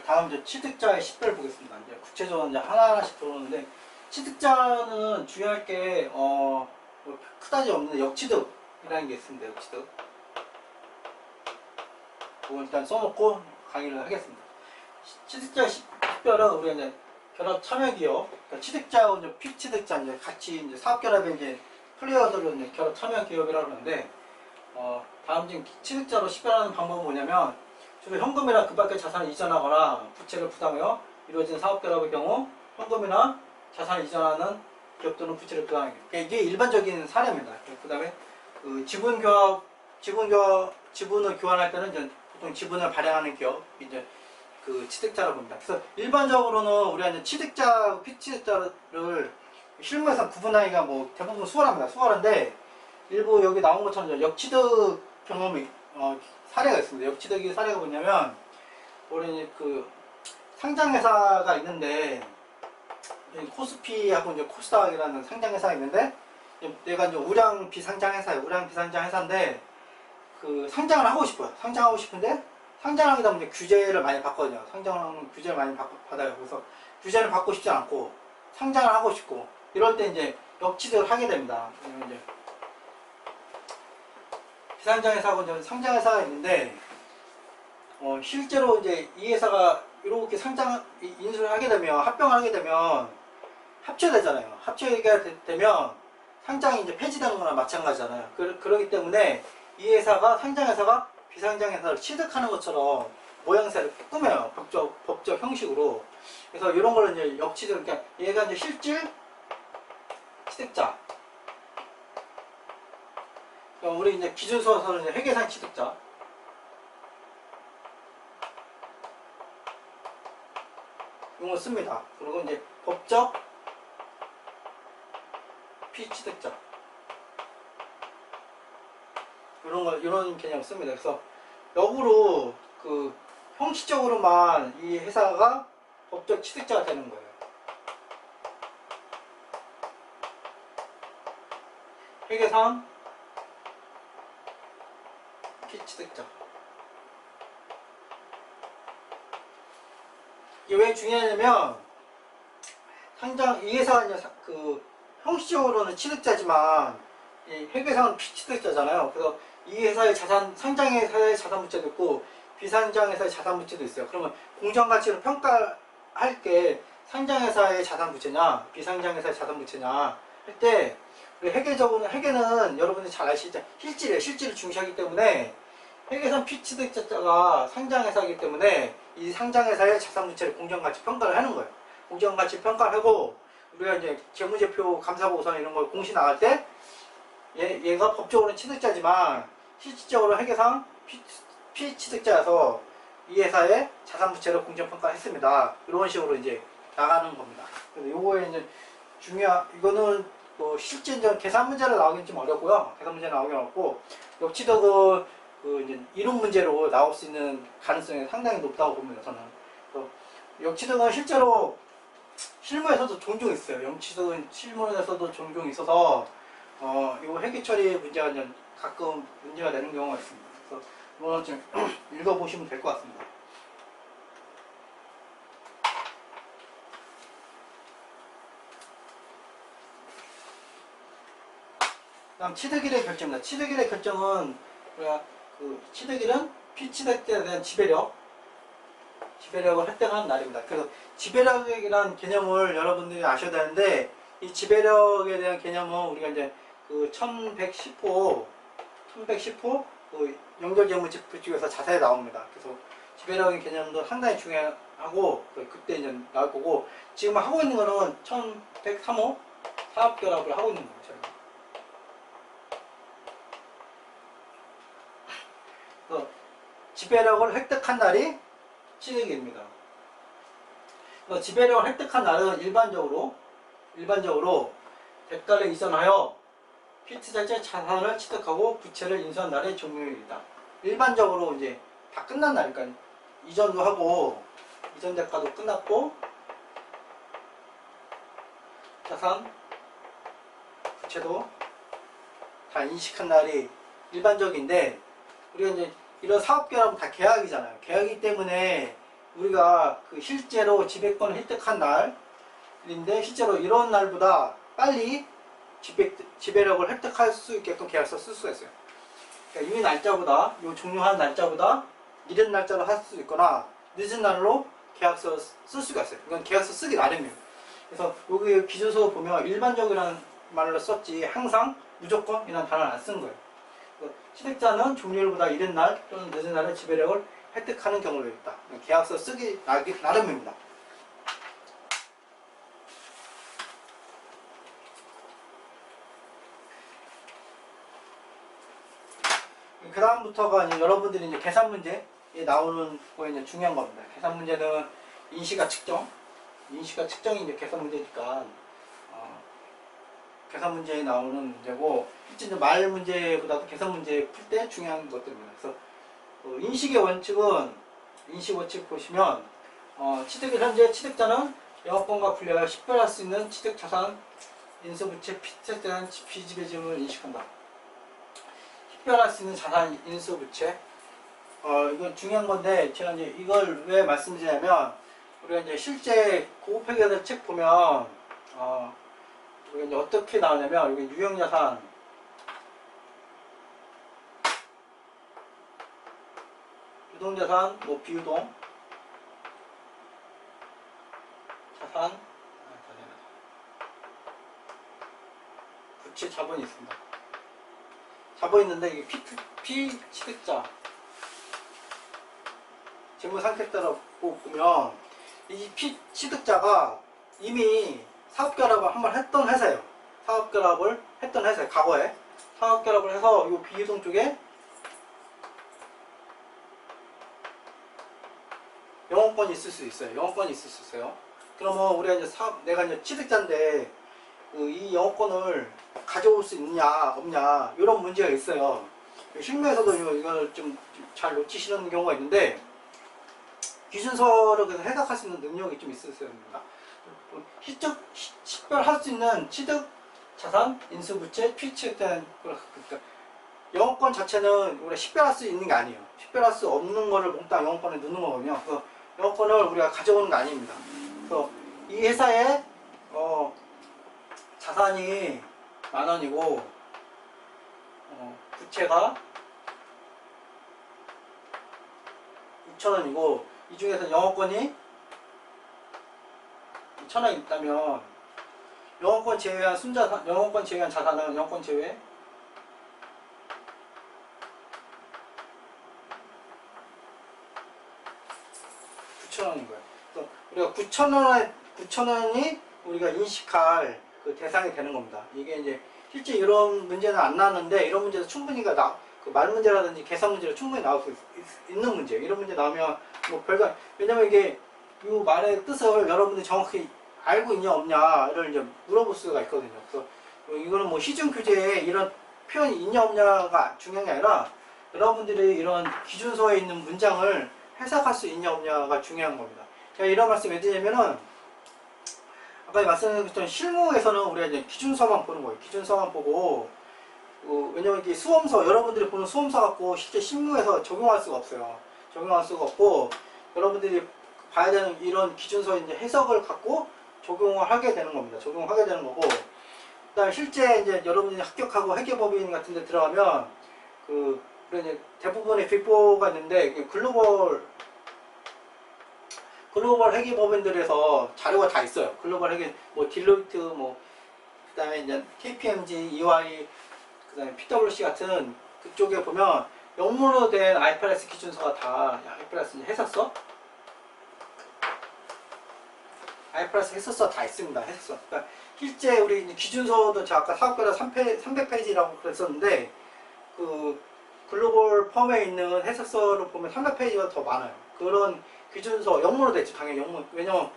다음 이제 취득자의 식별을 보겠습니다. 이제 구체적으로 이제 하나하나씩 들어오는데, 취득자는 중요할 게 뭐 그다지 없는데 역취득이라는 게 있습니다. 역취득. 그거 일단 써놓고 강의를 하겠습니다. 취득자 식별은 우리가 이제 결합 참여 기업, 그러니까 취득자하고 이제 피취득자 이제 같이 이제 사업 결합에 이제 플레이어들을 이제 결합 참여 기업이라고 하는데, 다음 중 취득자로 식별하는 방법은 뭐냐면, 주로 현금이나 그 밖의 자산을 이전하거나 부채를 부담하여 이루어진 사업 결합의 경우 현금이나 자산을 이전하는 기업 또는 부채를 부담하는 게 이게 일반적인 사례입니다. 그 다음에 그 지분을 교환할 때는 이제 보통 지분을 발행하는 기업 이제 그 취득자라고 봅니다. 그래서 일반적으로는 우리가 이제 취득자, 피취득자를 실무에서 구분하기가 뭐 대부분 수월합니다. 수월한데 일부 여기 나온 것처럼 역취득 경험이 사례가 있습니다. 역취득의 사례가 뭐냐면, 우리 그 상장회사가 있는데, 코스피하고 이제 코스닥이라는 상장회사가 있는데, 내가 이제 우량 비상장회사예요. 우량 비상장회사인데, 그 상장을 하고 싶어요. 상장하고 싶은데, 상장하게 되면 규제를 많이 받거든요. 상장하면 규제를 많이 받아요. 그래서 규제를 받고 싶지 않고, 상장을 하고 싶고, 이럴 때 이제 역취득을 하게 됩니다. 이제 비상장회사하고 상장회사가 있는데, 실제로 이제 이 회사가 이렇게 인수를 하게 되면, 합병을 하게 되면 합쳐되잖아요. 합쳐가 되면 상장이 이제 폐지되는 거나 마찬가지잖아요. 그러기 때문에 이 회사가, 상장회사가 비상장회사를 취득하는 것처럼 모양새를 꾸며요. 법적 형식으로. 그래서 이런 거를 이제 역취득, 그러니까 얘가 이제 실질 취득자. 우리 이제 기준서에서는 이제 회계상 취득자. 이런 거 씁니다. 그리고 이제 법적 피취득자. 이런 개념을 씁니다. 그래서 역으로 그 형식적으로만 이 회사가 법적 취득자가 되는 거예요. 회계상 피취득자. 이게 왜 중요하냐면, 이 회사가 이제 그 형식적으로는 취득자지만 이 회계상은 피취득자잖아요. 그래서 이 회사의 상장회사의 자산부채도 있고 비상장회사의 자산부채도 있어요. 그러면 공정가치로 평가할 게 상장회사의 자산부채냐 비상장회사의 자산부채냐 할 때, 회계는 여러분들이 잘 아시죠? 실질을 중시하기 때문에 회계상 피취득자가 상장회사이기 때문에 이 상장회사의 자산부채를 공정가치 평가를 하는 거예요. 공정가치 평가를 하고, 우리가 이제 재무제표 감사보고서 이런 걸 공시 나갈 때 얘가 법적으로는 취득자지만 실질적으로 회계상 피취득자여서 이 회사의 자산부채를 공정평가를 했습니다. 이런 식으로 이제 나가는 겁니다. 그래서 요거에 이제 이거는 뭐 실제 이제 계산 문제를 나오긴 좀 어렵고요. 계산 문제 나오긴 어렵고, 역취득은 그 이제 이론 문제로 나올 수 있는 가능성이 상당히 높다고 봅니다. 저는. 역취득은 실제로 실무에서도 종종 있어요. 역취득은 실무에서도 종종 있어서 이거 회계 처리 문제가 이제 가끔 문제가 되는 경우가 있습니다. 그래서 이거는 좀 읽어보시면 될 것 같습니다. 다음 취득일의 결정입니다. 취득일의 결정은 우리가 그 취득일은 피취득자에 대한 지배력을 획득하는 날입니다. 그래서 지배력이라는 개념을 여러분들이 아셔야 되는데, 이 지배력에 대한 개념은 우리가 이제 그 1110호 그 연결재무제표집에서 자세히 나옵니다. 그래서 지배력의 개념도 상당히 중요하고 그때 이제 나올 거고, 지금 하고 있는 거는 1103호 사업결합을 하고 있는 거죠. 지배력을 획득한 날이 취득일입니다. 지배력을 획득한 날은 일반적으로 대가를 이전하여 피취득자의 자산을 취득하고 부채를 인수한 날의 종료일이다. 일반적으로 이제 다 끝난 날이니까 이전도 하고 이전 대가도 끝났고 자산 부채도 다 인식한 날이 일반적인데, 우리가 이제 이런 사업결합은 다 계약이잖아요. 계약이기 때문에 우리가 그 실제로 지배권을 획득한 날인데 실제로 이런 날보다 빨리 지배력을 획득할 수 있게끔 계약서 쓸 수가 있어요. 그러니까 이 날짜보다 이 종료한 날짜보다 이른 날짜로 할 수 있거나 늦은 날로 계약서 쓸 수가 있어요. 이건 계약서 쓰기 나름이에요. 그래서 여기 기준서 보면 일반적이라는 말로 썼지 항상 무조건 이런 단어를 안 쓴 거예요. 취득자는 종료일보다 이른 날 또는 늦은 날에 지배력을 획득하는 경우도 있다. 계약서 쓰기 나름입니다. 그 다음부터가 이제 여러분들이 이제 계산 문제에 나오는 거에 이제 중요한 겁니다. 계산 문제는 인시가 측정이 이제 계산 문제니까 계산 문제에 나오는 문제고, 실제 말 문제보다도 계산 문제 풀 때 중요한 것들입니다. 그래서 인식의 원칙은 인식 원칙 보시면 현재 취득자는 영업권과 분리하여 식별할 수 있는 취득자산, 인수부채, 피책자산, 비지배지분을 인식한다. 식별할 수 있는 자산, 인수부채. 이건 중요한 건데 제가 이제 이걸 왜 말씀드리냐면 우리가 이제 실제 고급회계사 책 보면 우리가 이제 어떻게 나오냐면 여기 유형자산, 유동자산, 뭐 비유동 자산, 부채 자본이 있습니다. 자본이 있는데 이게 피취득자 재무상태표라고 보면 이 피취득자가 이미 사업결합을 한번 했던 회사예요. 사업결합을 했던 회사예요. 과거에 사업결합을 해서 이 비유동 쪽에 영업권이 있을 수 있어요. 영업권이 있을 수 있어요. 그러면 우리가 이제 내가 이제 취득자인데 이 영업권을 가져올 수 있냐 없냐 이런 문제가 있어요. 실무에서도 이걸 좀 잘 놓치시는 경우가 있는데 기준서를 그래서 해석할 수 있는 능력이 좀 있으셔야 됩니다. 식별할 수 있는 취득 자산, 인수부채, 피취득자는 그러니까 영업권 자체는 우리가 식별할 수 있는 게 아니에요. 식별할 수 없는 거를 몽땅 영업권에 넣는 거거든요. 그래서 영업권을 우리가 가져오는 게 아닙니다. 그래서 이 회사의 자산이 10,000원이고 부채가 6,000원이고 이 중에서 영업권이 2,000원 있다면 영업권 제외한 순자산, 영업권 제외한 자산은 영업권 제외 9,000원인 거예요. 그래서 우리가 9,000원이 우리가 인식할 그 대상이 되는 겁니다. 이게 이제 실제 이런 문제는 안 나왔는데 이런 문제도 충분히 그 말 문제라든지 계산 문제로 충분히 나올 수 있는 문제예요. 이런 문제 나오면 뭐 별거, 왜냐면 이게 이 말의 뜻을 여러분들이 정확히 알고 있냐 없냐를 이제 물어볼 수가 있거든요. 그래서 이거는 뭐 시중 교재에 이런 표현이 있냐 없냐가 중요한 게 아니라 여러분들이 이런 기준서에 있는 문장을 해석할 수 있냐 없냐가 중요한 겁니다. 제가 이런 말씀 왜 드리냐면은 아까 말씀드렸던 실무에서는 우리가 이제 기준서만 보는 거예요. 기준서만 보고 왜냐면 이게 수험서, 여러분들이 보는 수험서 갖고 실제 실무에서 적용할 수가 없어요. 적용할 수가 없고 여러분들이 봐야 되는 이런 기준서 이제 해석을 갖고 적용을 하게 되는 겁니다. 적용을 하게 되는 거고, 그다음에 실제 이제 여러분들이 합격하고 회계법인 같은 데 들어가면 이제 대부분의 빅4가 있는데 글로벌 회계법인들에서 자료가 다 있어요. 글로벌 회계 뭐 딜로이트 뭐 그다음에 이제 KPMG, EY, 그다음에 PwC 같은 그쪽에 보면 영문으로 된 IFRS 기준서가 다 IFRS 해석서, IFRS 해석서 다 있습니다. 해석서. 그러니까 실제 우리 기준서도 제가 아까 사업결합 300페이지라고 그랬었는데 그 글로벌 펌에 있는 해석서를 보면 300페이지가 더 많아요. 그런 기준서 영문으로 됐죠. 당연히 영문. 왜냐면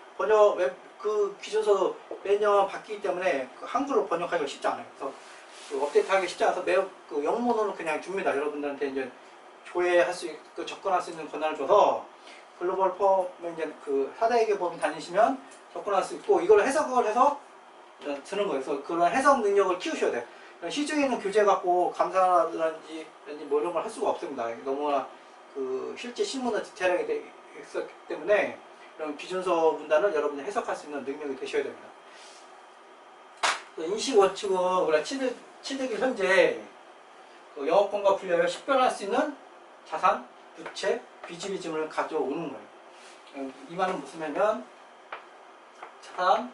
그 기준서도 매년 바뀌기 때문에 한글로 번역하기가 쉽지 않아요. 그래서 업데이트하기 쉽지 않아서 매우 영문으로 그냥 줍니다. 여러분들한테 이제 조회할 수 있고 접근할 수 있는 권한을 줘서 글로벌 펌에 이제 그 4대 회계법인 다니시면 접근할 수 있고 이걸 해석을 해서 드는 거예요. 그래서 그런 해석 능력을 키우셔야 돼요. 시중에 있는 교재 갖고 감사라든지 뭐 이런 걸 할 수가 없습니다. 너무나 실제 실무는 디테일하게 있었기 때문에 이런 비준서 문단을 여러분이 해석할 수 있는 능력이 되셔야 됩니다. 인식 원칙은 우리가 취득이 현재 영업권과 분류하여 식별할 수 있는 자산, 부채, 비지배 지분을 가져오는 거예요. 이 말은 무슨 말이냐면 자산,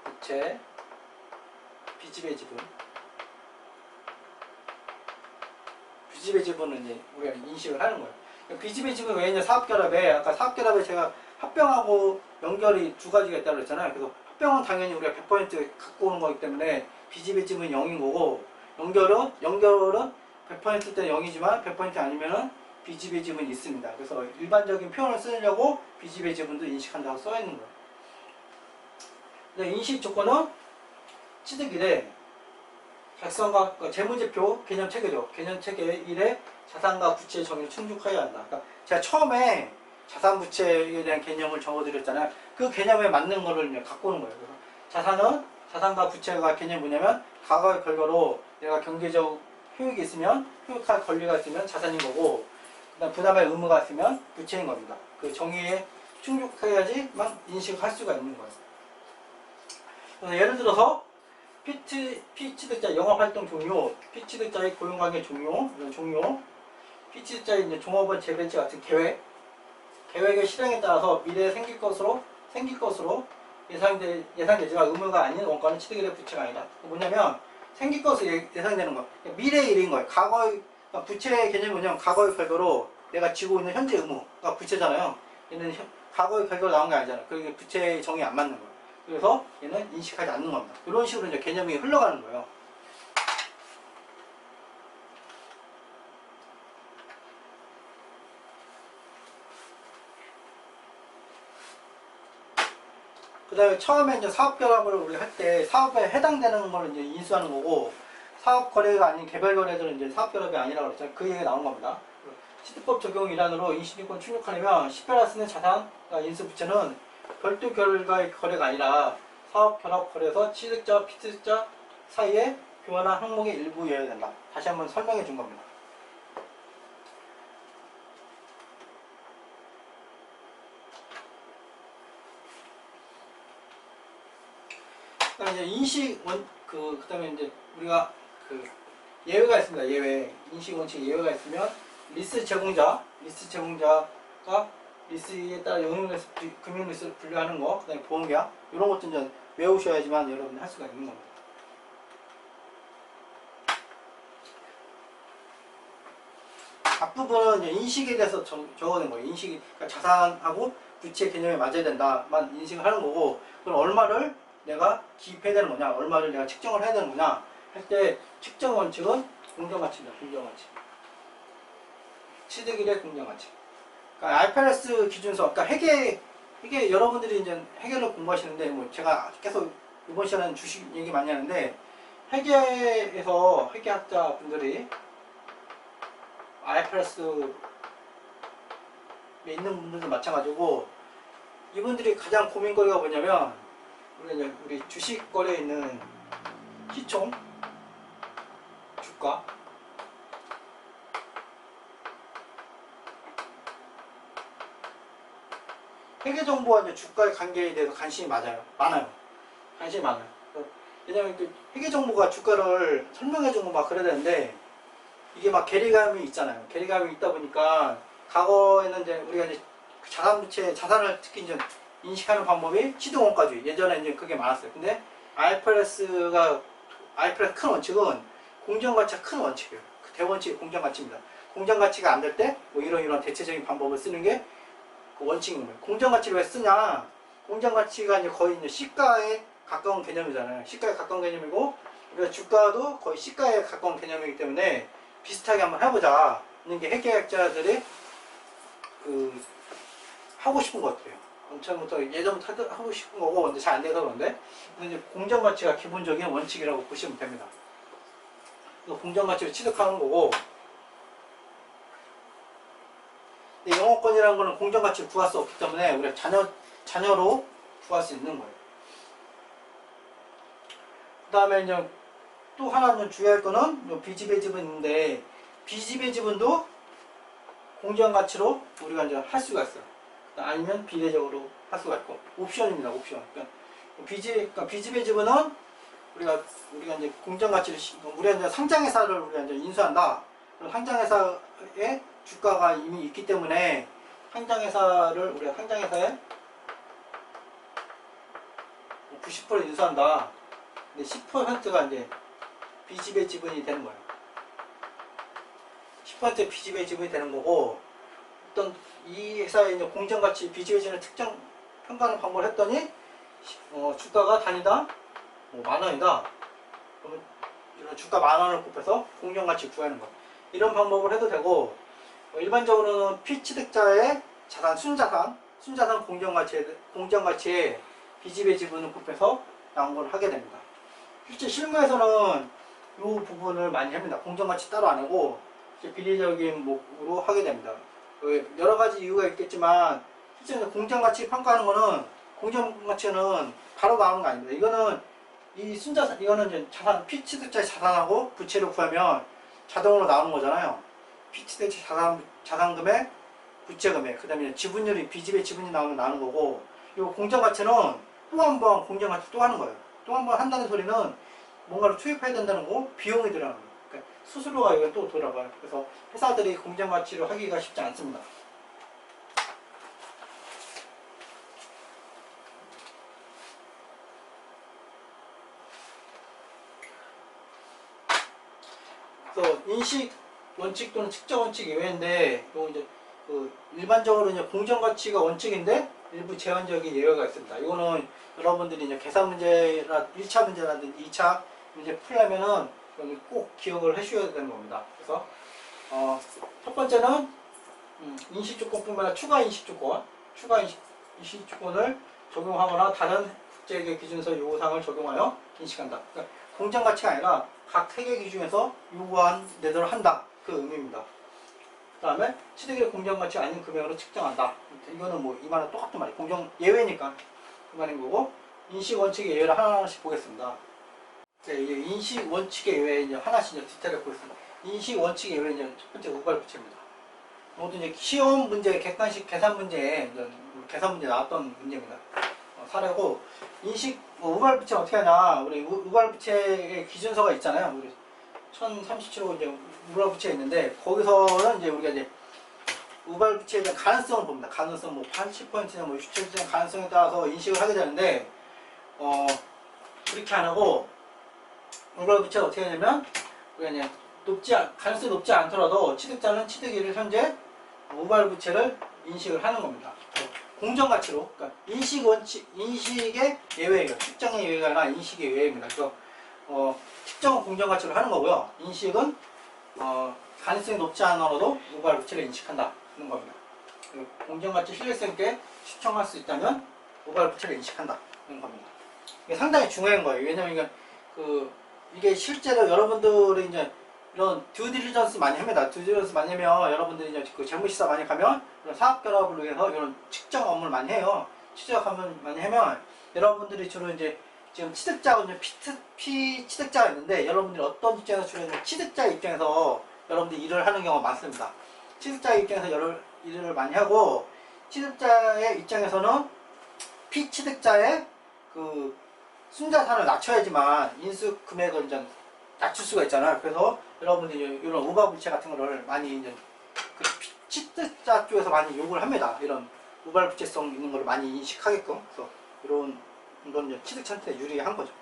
부채, 비지배 지분. 비지배 지분은 이제 우리가 인식을 하는 거예요. 비지배 지분 외에는 사업결합에 아까 사업결합에 제가 합병하고 연결이 두 가지가 있다고 그랬잖아요. 그래서 합병은 당연히 우리가 100% 갖고 오는 거기 때문에 비지배 지분이 0인 거고 연결은 100%때 0이지만 100% 아니면은 비지배 지분이 있습니다. 그래서 일반적인 표현을 쓰려고 비지배 지분도 인식한다고 써 있는 거예요. 근데 인식 조건은 취득일에 작성과 재무제표 개념체계죠. 개념체계 1에 자산과 부채의 정의를 충족해야 한다. 그러니까 제가 처음에 자산 부채에 대한 개념을 적어드렸잖아요. 그 개념에 맞는 거를 이제 갖고 오는 거예요. 그래서 자산과 부채가 개념이 뭐냐면 과거의 결과로 내가 경제적 효익이 있으면 효익할 권리가 있으면 자산인 거고 그다음 부담의 의무가 있으면 부채인 겁니다. 그 정의에 충족해야지만 인식할 수가 있는 거예요. 그래서 예를 들어서 피취득자 영업활동 종료, 피취득자의 고용관계 종료, 이런 종료, 피취득자의 이제 종업원 재배치 같은 계획의 실행에 따라서 미래에 생길 것으로 예상되지만 의무가 아닌 원가는 취득일의 부채가 아니다. 뭐냐면 생길 것으로 예상되는 거, 미래의 일인 거예요. 과거의 그러니까 부채의 개념이 뭐냐면 과거의 결과로 내가 지고 있는 현재 의무가 부채잖아요. 얘는 과거의 결과로 나온 게 아니잖아요. 그게 부채의 정의 안 맞는 거예요. 그래서 얘는 인식하지 않는 겁니다. 이런 식으로 이제 개념이 흘러가는 거예요. 그 다음에 처음에 이제 사업 결합을 우리 할 때 사업에 해당되는 걸 이제 인수하는 거고 사업 거래가 아닌 개별 거래들은 이제 사업 결합이 아니라고 그랬잖아요. 그 얘기가 나온 겁니다. 취득법 적용 일환으로 인신유권 충족하려면 식별할 수 있는 자산, 인수 부채는 별도 결과의 거래가 아니라 사업 결합 거래에서 취득자, 피취득자 사이에 교환한 항목의 일부여야 된다. 다시 한번 설명해 준 겁니다. 이제 그다음에 이제 우리가 예외가 있습니다. 예외. 인식 원칙 예외가 있으면 리스 제공자가 리스에 따라 용역리스, 금융리스를 분류하는 거, 그다음에 보험계약 이런 것도 이제 외우셔야지만 여러분이 할 수가 있는 겁니다. 앞부분은 이제 인식에 대해서 적어낸 거예요. 인식이 그러니까 자산하고 부채 개념에 맞아야 된다만 인식을 하는 거고 그럼 얼마를 내가 기입해야 되는 거냐, 얼마를 내가 측정을 해야 되는 거냐 할 때 측정 원칙은 공정가치입니다. 공정가치. 취득일의 공정가치. 그러니까 IFRS 기준서, 그러니까 회계 여러분들이 이제 회계를 공부하시는데 뭐 제가 계속 이번 시간에는 주식 얘기 많이 하는데 회계에서 회계학자 분들이 IFRS에 있는 분들도 마찬가지고 이분들이 가장 고민거리가 뭐냐면 우리 주식 거래에 있는 시총, 주가, 회계정보와 이제 주가의 관계에 대해서 관심이 많아요. 관심이 많아요. 왜냐면 회계정보가 주가를 설명해 주고 막 그래야 되는데 이게 막 괴리감이 있잖아요. 괴리감이 있다 보니까 과거에는 이제 우리가 이제 자산을 특히 이제 인식하는 방법이 취득원가주의. 예전에 이제 그게 많았어요. 근데 IFRS 큰 원칙은 공정가치가 큰 원칙이에요. 그 대원칙이 공정가치입니다. 공정가치가 안 될 때 뭐 이런 대체적인 방법을 쓰는 게 그 원칙인 거예요. 공정가치를 왜 쓰냐? 공정가치가 이제 거의 이제 시가에 가까운 개념이잖아요. 시가에 가까운 개념이고 우리가 주가도 거의 시가에 가까운 개념이기 때문에 비슷하게 한번 해보자. 이런 게 회계학자들이 하고 싶은 것 같아요. 처음부터 예전부터 하고 싶은 거고 근데 잘 안 돼서 그런데 이제 공정가치가 기본적인 원칙이라고 보시면 됩니다. 공정가치를 취득하는 거고 근데 영업권이라는 거는 공정가치를 구할 수 없기 때문에 우리가 자녀로 구할 수 있는 거예요. 그 다음에 이제 또 하나 좀 주의할 거는 비지배 지분인데 비지배 지분도 공정 가치로 우리가 이제 할 수가 있어요. 아니면 비례적으로 할 수가 있고 옵션입니다. 옵션. 그러니까 비집의 지분은 우리가 이제 공정 가치를 우리가 이제 상장회사를 우리가 이제 인수한다. 그럼 상장회사의 주가가 이미 있기 때문에 상장회사를 우리가 상장회사에 90% 인수한다. 근데 10%가 이제 비집의 지분이 되는 거예요. 10% 비집의 지분이 되는 거고, 어떤 이 회사의 이제 공정가치 비집의 지분을 특정 평가하는 방법을 했더니 주가가 단위당 뭐 10,000원이다. 그러면 이런 주가 10,000원을 곱해서 공정가치 구하는 거. 이런 방법을 해도 되고, 일반적으로는 피취득자의 자산, 순자산 공정가치에 비집의 지분을 곱해서 양보를 하게 됩니다. 실제 실무에서는 이 부분을 많이 합니다. 공정가치 따로 안 하고 비례적인 목으로 하게 됩니다. 여러 가지 이유가 있겠지만 실제 공정가치 평가하는 거는 공정가치는 바로 나오는 거 아닙니다. 이거는 이 순자산, 이거는 이제 자산, 피취득자의 자산하고 부채를 구하면 자동으로 나오는 거잖아요. 피취득자 자산금액, 부채금액, 그 다음에 지분율이 비집의 지분이 나오는 거고, 이 공정가치는 또 한 번 공정가치 또 하는 거예요. 또 한 번 한다는 소리는 뭔가를 투입해야 된다는 거고 비용이 들어가는 거예요. 그러니까 수수료가 이건 또 돌아가요. 그래서 회사들이 공정가치를 하기가 쉽지 않습니다. 그래서 인식 원칙 또는 측정 원칙 이외인데, 요 이제 일반적으로 이제 공정가치가 원칙인데 일부 제한적인 예외가 있습니다. 이거는 여러분들이 이제 계산 문제나 1차 문제라든지 2차 문제 풀려면은 여기 꼭 기억을 해주셔야 되는 겁니다. 그래서 첫 번째는 인식조건뿐만 아니라 추가 인식조건을 적용하거나 다른 국제계 기준서 요구사항을 적용하여 인식한다. 그러니까 공정가치가 아니라 각 세계 기준에서 요구한 내도를 한다. 그 의미입니다. 그 다음에 취득일의 공정가치가 아닌 금액으로 측정한다. 이거는 뭐 이 말은 똑같은 말이에요. 공정 예외니까 그 말인 거고, 인식 원칙의 예외를 하나씩 보겠습니다. 네, 이제 인식 원칙의 예외 이제 하나씩 이제 디테일을 보겠습니다. 인식 원칙의 예외 이제 첫 번째 우발부채입니다. 모두 이제 시험 문제, 객관식 계산 문제에 계산 문제 나왔던 문제입니다. 사례고, 인식 우발부채 어떻게 하냐? 우리 우발부채의 기준서가 있잖아요. 우리 1037호 이제 우발부채가 있는데, 거기서는 이제 우리가 이제 우발부채에 대한 가능성을 봅니다. 가능성 뭐 80%냐 뭐 60% 가능성에 따라서 인식을 하게 되는데, 그렇게 안 하고 우발부채가 어떻게 하냐면, 우리가 이제 가능성이 높지 않더라도 취득자는 취득일을 현재 우발부채를 인식을 하는 겁니다. 공정가치로, 그러니까 인식의 예외예요. 측정의 예외가 아니라 인식의 예외입니다. 그래서 측정은 공정가치로 하는 거고요. 인식은 가능성이 높지 않아도 우발부채를 인식한다는 겁니다. 공정가치 신뢰성 있게 추정할 수 있다면 우발부채를 인식한다는 겁니다. 이게 상당히 중요한 거예요. 왜냐면 이게 실제로 여러분들이 이제 이런 듀딜리전스 많이 합니다. 듀딜리전스 많이 하면 여러분들이 이제 그 재무시사 많이 가면 이런 사업결합을 위해서 이런 측정 업무를 많이 해요. 취득업을 많이 하면 여러분들이 주로 이제 지금 취득자하고 이제 피취득자가 있는데, 여러분들이 어떤 입장에서 주로 취득자 입장에서 여러분들이 일을 하는 경우가 많습니다. 취득자 입장에서 일을 많이 하고, 취득자의 입장에서는 피취득자의 그 순자산을 낮춰야지만 인수 금액을 이제 낮출 수가 있잖아요. 그래서 여러분들이 이런 우발부채 같은 거를 많이 이제 그 취득자 쪽에서 많이 요구를 합니다. 이런 우발부채성 있는 거를 많이 인식하게끔. 그래서 이건 이제 취득자한테 유리한 거죠.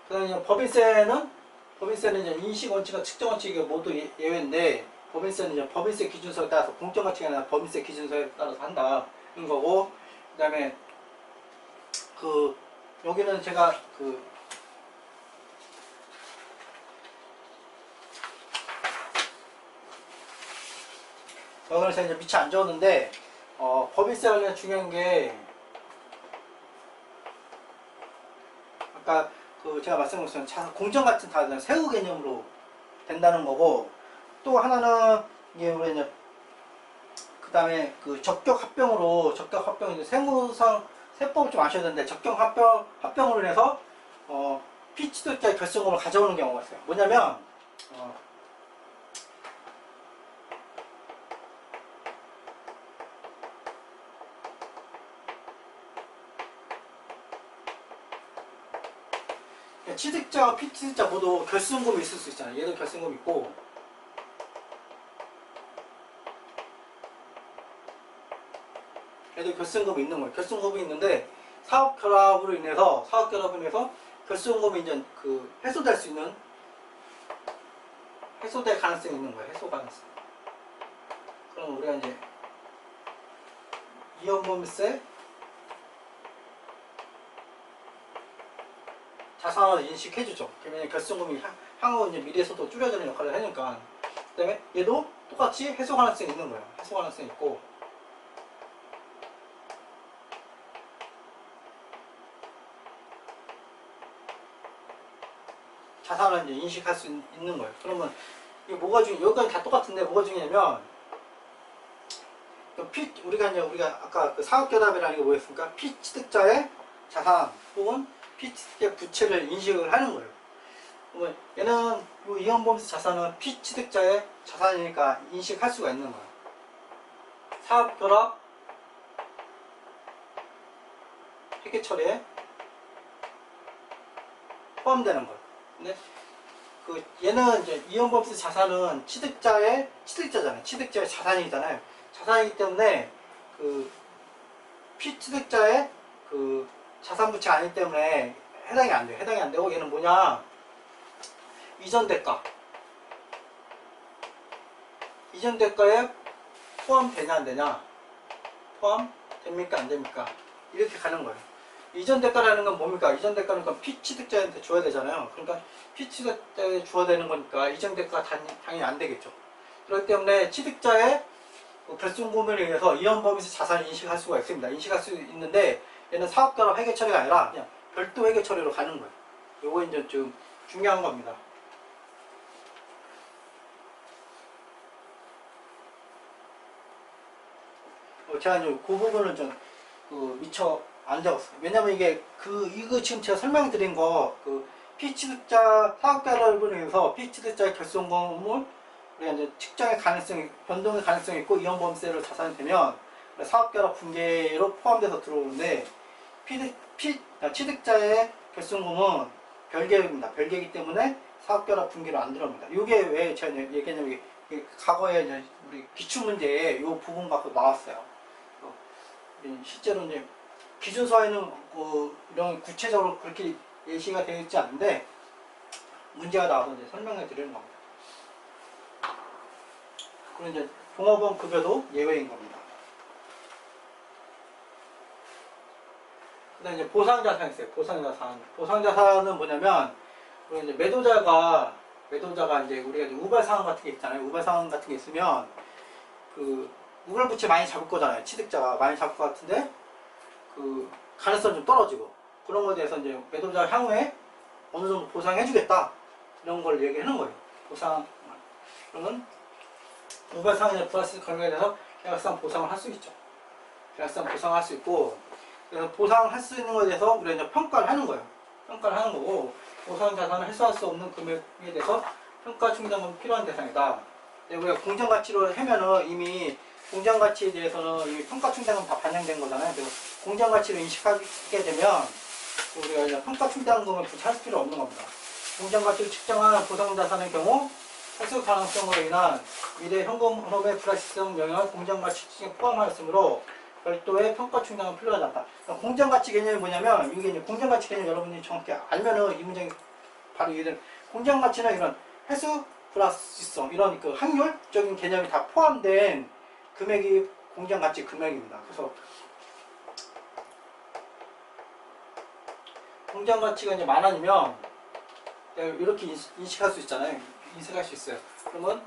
그 다음에 법인세는 이제 인식원칙과 측정원칙이 모두 예외인데, 법인세는 이제 법인세 기준서에 따라서 공정가치가 아니라 법인세 기준서에 따라서 한다는 거고, 그 다음에 여기는 제가 여기는 제가 이제 밑에 안 적었는데, 법인세 관련 중요한 게, 아까 제가 말씀드린 것처럼 공정가치는 다 세후 개념으로 된다는 거고, 또 하나는 이게 우리 이제 그 다음에 적격합병으로 세무상 세법을 좀 아셔야 되는데, 적격합병으로 인해서 피취득자의 결승금을 가져오는 경우가 있어요. 뭐냐면 취득자와 피취득자 모두 결승금이 있을 수 있잖아요. 얘도 결승금 있고, 얘도 결승금이 있는 거예요. 결승금이 있는데 사업결합으로 인해서 결승금이 이제 그 해소될 수 있는, 해소될 가능성이 있는 거예요. 해소 가능성. 그럼 우리가 이제 이연범세 자산을 인식해주죠. 그러면 결승금이 향후 이제 미래에서도 줄여드는 역할을 하니까. 그 다음에 얘도 똑같이 해소 가능성이 있는 거예요. 해소 가능성이 있고, 자산을 이제 인식할 수 있는 거예요. 그러면 이게 뭐가 중요? 여기까지 다 똑같은데 뭐가 중요하냐면, 우리가 아까 그 사업결합이라는 게 뭐였습니까? 피취득자의 자산 혹은 피취득자의 부채를 인식을 하는 거예요. 그러면 얘는 이 이연범세 자산은 피취득자의 자산이니까 인식할 수가 있는 거예요. 사업결합 회계처리에 포함되는 거예요. 근데 그 얘는 이제 이연범세 자산은 취득자잖아요. 취득자의 자산이잖아요. 자산이기 때문에 그 피취득자의 그 자산 부채 아니기 때문에 해당이 안 돼요. 해당이 안 되고, 얘는 뭐냐? 이전 대가에 포함되냐 안 되냐? 포함됩니까 안 됩니까? 이렇게 가는 거예요. 이전 대가라는 건 뭡니까? 이전 대가는 건 피취득자한테 줘야 되잖아요. 그러니까 피취득자에 줘야 되는 거니까 이전 대가가 당연히 안 되겠죠. 그렇기 때문에 취득자의 결승금을 의해서 이연범세 자산을 인식할 수가 있습니다. 인식할 수 있는데 얘는 사업결합 회계 처리가 아니라 그냥 별도 회계 처리로 가는 거예요. 요거 이제 좀 중요한 겁니다. 제가 이제 그 부분은 좀 미처 안 적었어요. 왜냐면 이거 지금 제가 설명드린 거, 피취득자 사업결합을 위해서 피취득자의 결승금을 우리가 이제 측정의 가능성이, 변동의 가능성이 있고 이연범세로 자산이 되면 사업결합 분계로 포함돼서 들어오는데, 취득자의 결승금은 별개입니다. 별개이기 때문에 사업결합 분계로 안 들어옵니다. 이게 왜 제가 얘기했냐면, 과거에 이제 우리 기출문제에 이 부분 갖고 나왔어요. 실제로 이제 기준서에는 이런 구체적으로 그렇게 예시가 되어 있지 않은데 문제가 나와서 이제 설명해 드리는 겁니다. 그리고 이제 종업원 급여도 예외인 겁니다. 그다음에 이제 보상자산이 있어요. 보상자산은 뭐냐면, 우리 이제 매도자가 이제 우리가 이제 우발상환 같은 게 있잖아요. 우발상환 같은 게 있으면 우발부채 많이 잡을 거잖아요. 취득자가 많이 잡을 것 같은데 가능성이 좀 떨어지고, 그런 거에 대해서 이제 매도자가 향후에 어느 정도 보상해주겠다, 이런 걸 얘기하는 거예요. 보상. 그러면 우발상환의 플러스 결과에 대해서 계약상 보상을 할 수 있죠. 계약상 보상을 할 수 있고, 그래서 보상할 수 있는 것에 대해서 우리가 이제 평가를 하는 거예요. 평가를 하는 거고, 보상 자산을 해소할 수 없는 금액에 대해서 평가 충당은 필요한 대상이다. 우리가 공정가치로 하면은 이미 공정가치에 대해서는 이미 평가 충당은 다 반영된 거잖아요. 그래서 공정가치를 인식하게 되면 우리가 이제 평가 충당금을 굳이 할 필요 없는 겁니다. 공정가치를 측정한 보상자산의 경우 해소 가능성으로 인한 미래 현금 흐름의 불확실성 영향을 공정가치 측정에 포함하였으므로 별도의 평가 충당은 필요하지 않다. 그러니까 공정가치 개념이 뭐냐면, 이게 이제 공정가치 개념 여러분들이 정확히 알면은 이 문장이 바로 이해되는, 공정가치는 이런 해수 불확실성, 이런 그 확률적인 개념이 다 포함된 금액이 공정가치 금액입니다. 그래서 공정가치가 이제 만 원이면 이렇게 인식할 수 있잖아요. 인식할 수 있어요. 그러면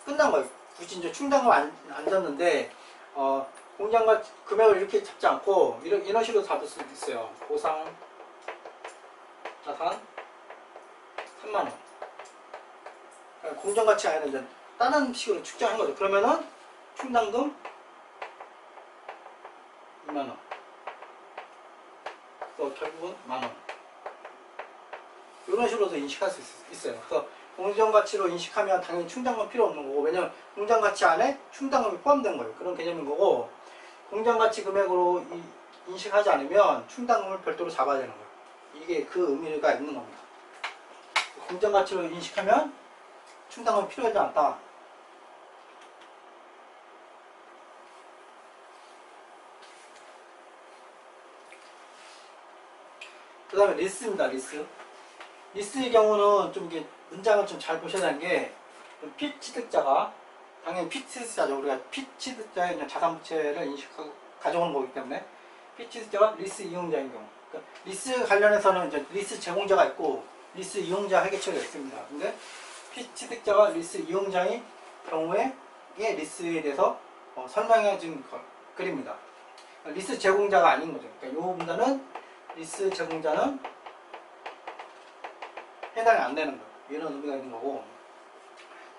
끝난 거예요. 굳이 이제 충당금 안 잡는데, 공정가치 금액을 이렇게 잡지 않고 이런 식으로 잡을 수도 있어요. 보상 자산 3만 원. 그러니까 공정가치 아니라 이제 다른 식으로 측정한 거죠. 그러면은 충당금 2만 원. 결국은 만 원. 이런 식으로도 인식할 수 있어요. 그래서 공정가치로 인식하면 당연히 충당금 필요 없는 거고, 왜냐면 공정가치 안에 충당금이 포함된 거예요. 그런 개념인 거고, 공정가치 금액으로 인식하지 않으면 충당금을 별도로 잡아야 되는 거예요. 이게 그 의미가 있는 겁니다. 공정가치로 인식하면 충당금이 필요하지 않다. 그 다음에 리스입니다. 리스의 경우는 좀 이게 문장을 좀 잘 보셔야 하는 게, 피취득자가 당연히 피취득자죠. 우리가 피취득자의 자산부채를 인식하고 가져오는 거기 때문에 피취득자가 리스 이용자인 경우, 그러니까 리스 관련해서는 이제 리스 제공자가 있고 리스 이용자 회계처리가 있습니다. 근데 피취득자가 리스 이용자인 경우에 리스에 대해서 설명해 준 글입니다. 리스 제공자가 아닌 거죠. 그러니까 이 문단은 리스 제공자는 해당이 안 되는 거예요. 이런 의미가 있는 거고,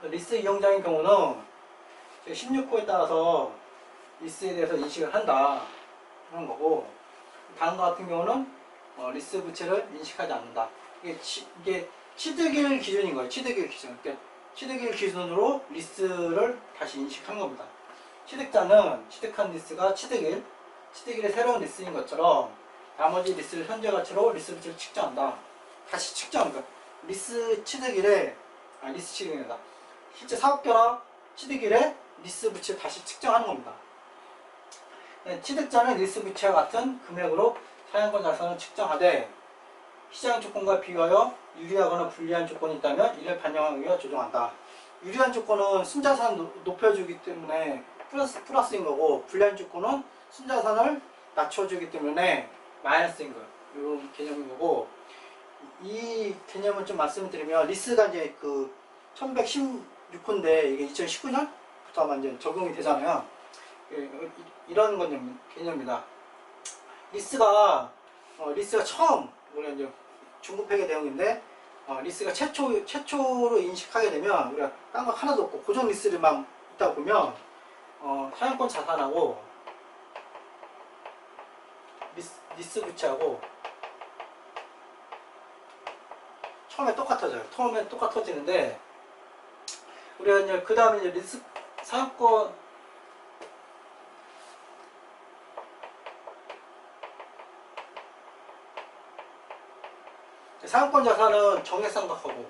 리스 이용자인 경우는 16호에 따라서 리스에 대해서 인식을 한다 하는 거고, 다음과 같은 경우는 리스 부채를 인식하지 않는다. 이게 취득일 기준인 거예요. 취득일 기준. 그러니까 취득일 기준으로 리스를 다시 인식한 겁니다. 취득자는 취득한 리스가 취득일의 새로운 리스인 것처럼 나머지 리스를 현재 가치로 리스 부채를 측정한다. 다시 측정하는 거예요. 리스 취득일에 리스 취득일이다. 실제 사업결합 취득일에 리스 부채를 다시 측정하는 겁니다. 취득자는 리스 부채와 같은 금액으로 사용권 자산을 측정하되 시장 조건과 비교하여 유리하거나 불리한 조건이 있다면 이를 반영하기 위해 조정한다. 유리한 조건은 순자산을 높여주기 때문에 플러스인 거고, 불리한 조건은 순자산을 낮춰주기 때문에 마이너스인 거예요. 이런 개념인 거고, 이 개념을 좀 말씀을 드리면, 리스가 이제 그 1116호인데 이게 2019년부터 아마 이제 적용이 되잖아요. 이런 개념입니다. 리스가 처음, 우리가 이제 중급회계 내용인데, 리스가 최초로 인식하게 되면, 우리가 딴 거 하나도 없고 고정 리스를만 있다 보면 사용권 자산하고 리스 부채하고 처음에 똑같아지는데, 우리가 이제 그 다음에 이제 리스 사용권 자산은 정액상각하고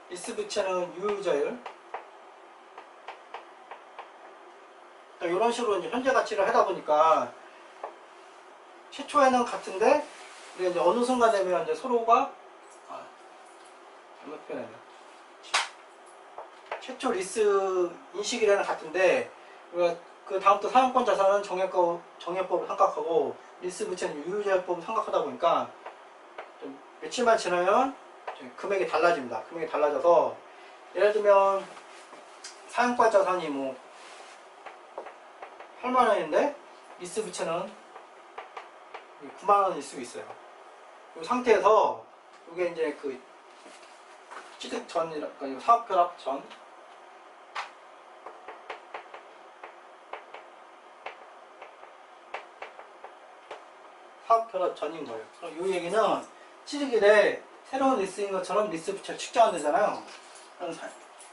리스 부채는 유효자율, 이런 식으로 이제 현재 가치를 하다 보니까 최초에는 같은데, 우리가 이제 어느 순간 되면 이제 서로가 잘못 표현했네. 최초 리스 인식이라는 같은데, 우리가 그 다음부터 사용권 자산은 정액법을 생각하고 리스 부채는 유효자율법을 생각하다 보니까 좀 며칠만 지나면 금액이 달라집니다. 금액이 달라져서, 예를 들면 사용권 자산이 뭐 8만원인데 리스 부채는 9만원일 수 있어요. 이 상태에서 이게 이제 그 취득 전이랄까, 사업결합 전, 사업결합 전인 거예요. 그럼 이 얘기는 취득일에 새로운 리스인 것처럼 리스 부채를 측정한다잖아요.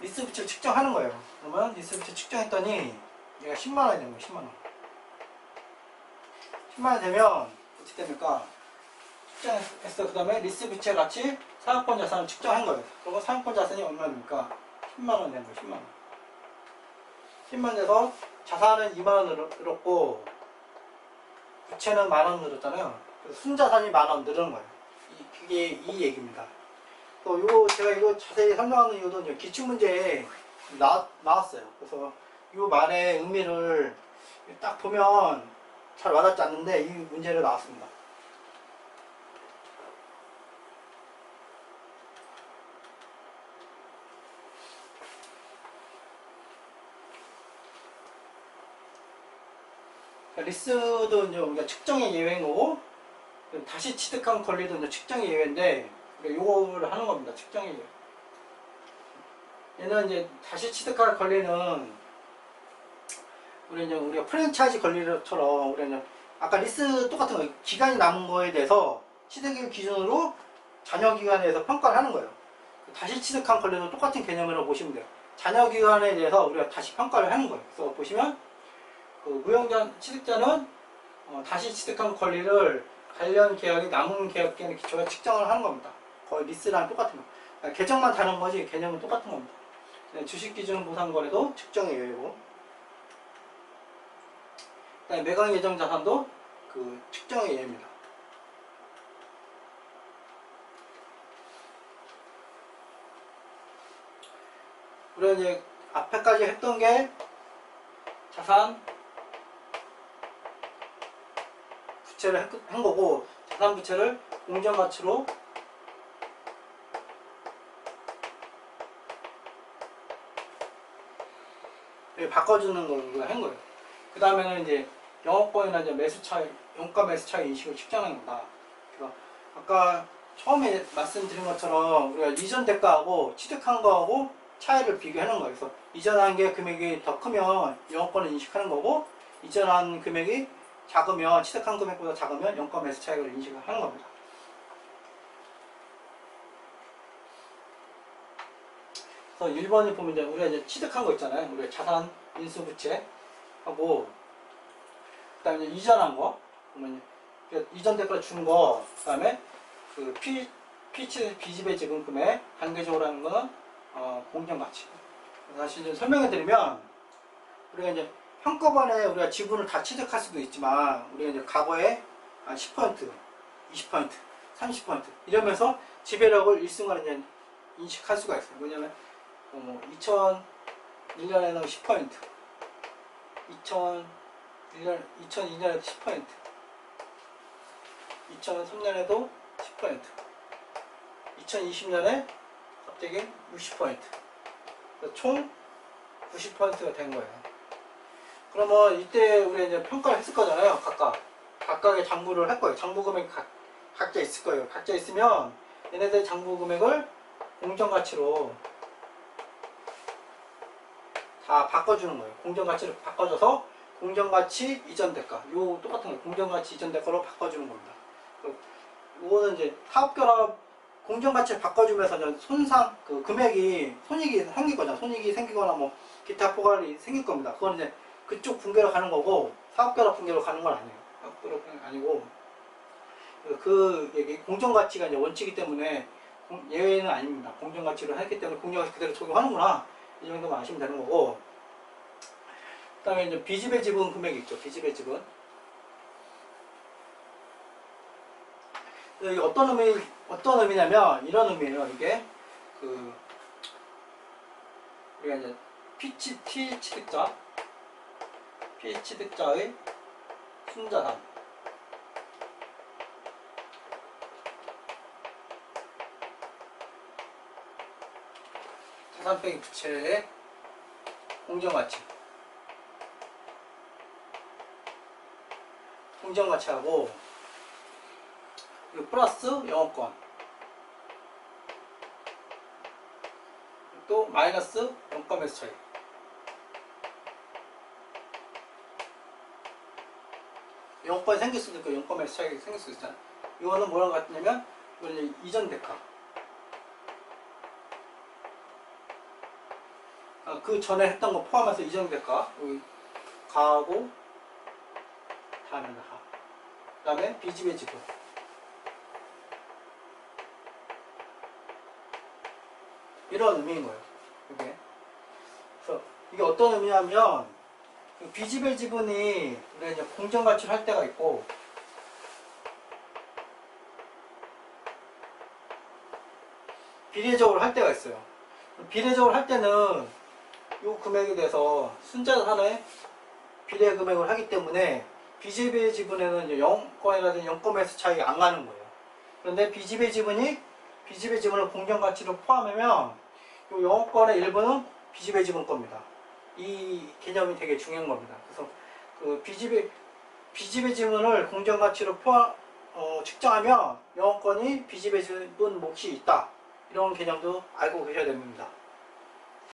리스 부채를 측정하는 거예요. 그러면 리스 부채 측정했더니 얘가 10만원이 되는 거예요. 10만원. 10만원 되면 어떻게 됩니까? 측정했어. 그 다음에 리스 부채 같이 사용권 자산을 측정한 거예요. 그러면 사용권 자산이 얼마 됩니까? 10만원 되는 거예요. 10만원. 10만원 돼서 자산은 2만원 늘었고 부채는 만원 늘었잖아요. 그래서 순자산이 만원 늘은 거예요. 그게 이 얘기입니다. 또 제가 이거 자세히 설명하는 이유는 기출문제에 나왔어요. 그래서 이 말의 의미를 딱 보면 잘 와닿지 않는데 이 문제로 나왔습니다. 리스도 이제 우리가 측정의 예외인 거고, 다시 취득한 권리도 이제 측정의 예외인데, 요거를 하는 겁니다. 측정의 예외. 얘는 이제 다시 취득할 권리는 우리가 프랜차이즈 권리처럼, 우리가 이제 아까 리스 똑같은 거, 기간이 남은 거에 대해서 취득일 기준으로 잔여기간에 서 평가를 하는 거예요. 다시 취득한 권리도 똑같은 개념으로 보시면 돼요. 잔여기간에 대해서 우리가 다시 평가를 하는 거예요. 그래서 보시면 그 무용자 취득자는 다시 취득한 권리를 관련 계약이 남은 계약 기간에 기초에 측정을 하는 겁니다. 거의 리스랑 똑같은 거. 계정만 다른 거지 개념은 똑같은 겁니다. 주식기준 보상거래도 측정의 예외고, 그다음에 매각 예정 자산도 그 측정의 예외입니다. 우리가 이제 앞에까지 했던 게 자산 부채를 한 거고, 자산 부채를 공정가치로 바꿔주는 걸 우리가 한 거예요. 그 다음에는 이제 영업권이나 이제 매수 차이, 용가 매수 차이 인식을 측정하는 거다. 그래서 아까 처음에 말씀드린 것처럼 우리가 이전 대가하고 취득한 거하고 차이를 비교하는 거예요. 그래서 이전한 게 금액이 더 크면 영업권을 인식하는 거고, 이전한 금액이 작으면, 취득한 금액보다 작으면 영가 매수 차익을 인식을 하는 겁니다. 그래서 1번에 보면 이제 우리가 이제 취득한 거 있잖아요. 우리가 자산 인수 부채 하고, 그다음에 이제 이전한 거 보면 이전 대가 준 거, 그다음에 그 비지배 지분 금액 단계적으로 하는 거는 공정 가치. 다시 좀 설명해 드리면, 우리가 이제 한꺼번에 우리가 지분을 다 취득할 수도 있지만, 우리가 이제 과거에 10%, 20%, 30% 이러면서 지배력을 일순간에 이제 인식할 수가 있어요. 뭐냐면 2001년에는 10%, 2002년에도 10%, 2003년에도 10%, 2020년에 갑자기 60%, 총 90%가 된 거예요. 그러면 이때 우리가 이제 평가를 했을 거잖아요. 각각의 장부를 할 거예요. 장부 금액이 각자 있을 거예요. 각자 있으면 얘네들 장부 금액을 공정가치로 다 바꿔주는 거예요. 공정가치를 바꿔줘서 공정가치 이전 대가, 요 똑같은 거예요. 공정가치 이전 대가로 바꿔주는 겁니다. 이거는 이제 사업결합 공정가치를 바꿔주면서 손상, 그 금액이 손익이 생길 거잖아. 손익이 생기거나 뭐 기타 포괄이 생길 겁니다. 그건 이제 그쪽 붕괴로 가는 거고, 사업결합 붕괴로 가는 건 아니에요. 사업결합 붕괴가 아니고, 그 얘기 공정가치가 이제 원칙이기 때문에 예외는 아닙니다. 공정가치를 했기 때문에 공정가치 그대로 적용하는구나, 이 정도만 아시면 되는 거고. 그 다음에 이제 비지배 지분 금액이 있죠. 비지배 지분. 이게 어떤 의미냐면 이런 의미예요. 이게 우리가 이제 피취득자의 순자산, 자산 빼기 부채의 공정가치, 공정가치하고 플러스 영업권, 또 마이너스 영가 매수 차익. 영업권이 생길 수도 있고 영가 매수 차익이 생길 수도 있잖아요. 이거는 뭐랑 같냐면 이거는 이전 대가, 그 전에 했던 거 포함해서 이전 대가, 여기 가하고 다음에는 하, 그 다음에 비지배 지분, 이런 의미인 거예요. 그래서 이게 어떤 의미냐면, 그 비지배 지분이 우리가 이제 공정가치를 할 때가 있고, 비례적으로 할 때가 있어요. 비례적으로 할 때는 이 금액에 대해서 순자산의 비례 금액을 하기 때문에 비지배 지분에는 이제 영권이라든지 영권매수 차익이 안 가는 거예요. 그런데 비지배 지분을 공정가치로 포함하면 이 영업권의 일부는 비지배 지분 겁니다. 이 개념이 되게 중요한 겁니다. 그래서 그 비지배 지분을 공정가치로 측정하면 영업권이 비지배 지분 몫이 있다, 이런 개념도 알고 계셔야 됩니다.